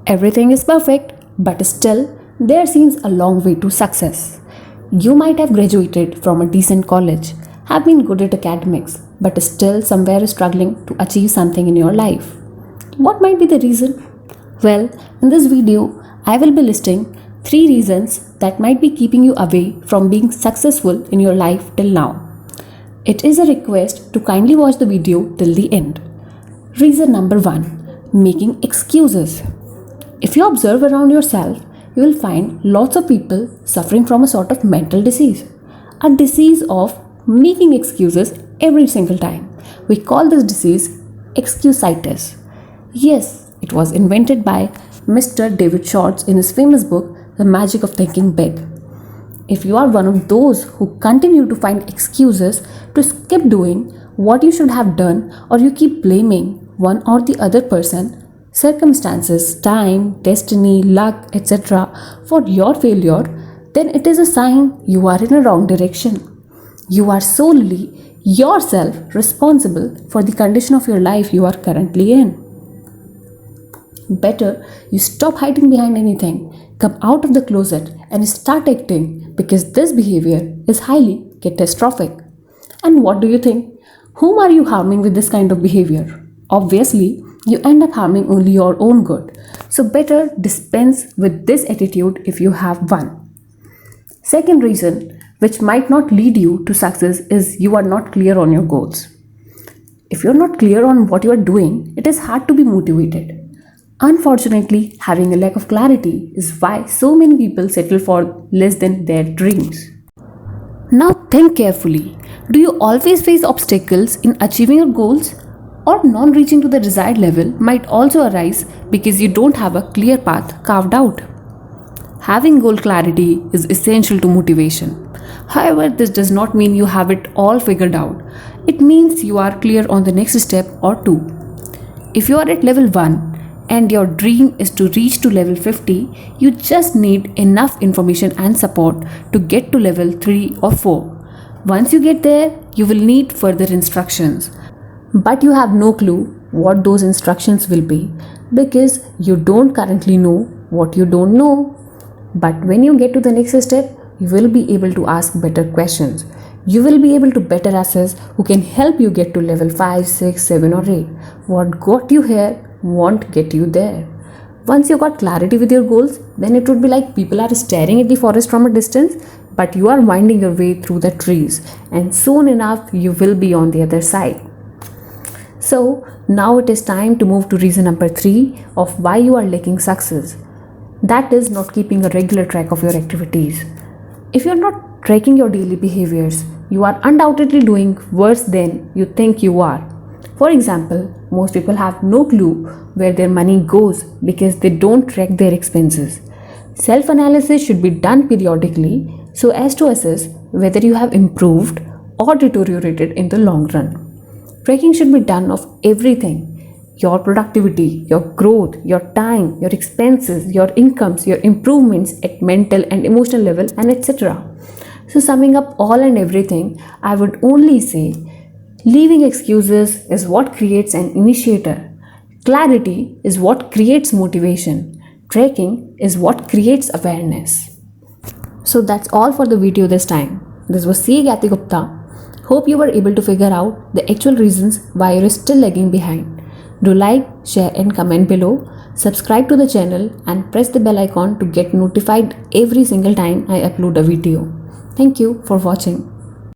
Everything is perfect, but still, there seems a long way to success. You might have graduated from a decent college, have been good at academics, but still somewhere struggling to achieve something in your life. What might be the reason? Well, in this video, I will be listing 3 reasons that might be keeping you away from being successful in your life till now. It is a request to kindly watch the video till the end. Reason number 1, making excuses. If you observe around yourself, you will find lots of people suffering from a sort of mental disease. A disease of making excuses every single time. We call this disease excusitis. Yes, it was invented by Mr. David Schwartz in his famous book, The Magic of Thinking Big. If you are one of those who continue to find excuses to skip doing what you should have done, or you keep blaming one or the other person, circumstances, time, destiny, luck, etc. for your failure, then it is a sign you are in a wrong direction. You are solely yourself responsible for the condition of your life you are currently in. Better you stop hiding behind anything, come out of the closet and start acting, because this behavior is highly catastrophic. And what do you think? Whom are you harming with this kind of behavior? Obviously, you end up harming only your own good. So better dispense with this attitude if you have one. Second reason, which might not lead you to success, is you are not clear on your goals. If you're not clear on what you are doing, it is hard to be motivated. Unfortunately, having a lack of clarity is why so many people settle for less than their dreams. Now think carefully. Do you always face obstacles in achieving your goals? Or non-reaching to the desired level might also arise because you don't have a clear path carved out. Having goal clarity is essential to motivation. However, this does not mean you have it all figured out. It means you are clear on the next step or two. If you are at level 1 and your dream is to reach to level 50, you just need enough information and support to get to level 3 or 4. Once you get there, you will need further instructions. But you have no clue what those instructions will be, because you don't currently know what you don't know. But when you get to the next step, you will be able to ask better questions. You will be able to better assess who can help you get to level 5, 6, 7 or 8. What got you here won't get you there. Once you got clarity with your goals, then it would be like people are staring at the forest from a distance, but you are winding your way through the trees, and soon enough you will be on the other side. So now it is time to move to reason number 3 of why you are lacking success. That is not keeping a regular track of your activities. If you are not tracking your daily behaviors, you are undoubtedly doing worse than you think you are. For example, most people have no clue where their money goes because they don't track their expenses. Self-analysis should be done periodically so as to assess whether you have improved or deteriorated in the long run. Tracking should be done of everything: your productivity, your growth, your time, your expenses, your incomes, your improvements at mental and emotional level, and etc. So summing up all and everything, I would only say leaving excuses is what creates an initiator. Clarity is what creates motivation. Tracking is what creates awareness. So that's all for the video this time. This was C. Gyati Gupta. Hope you were able to figure out the actual reasons why you're still lagging behind. Do like, share and comment below. Subscribe to the channel and press the bell icon to get notified every single time I upload a video. Thank you for watching.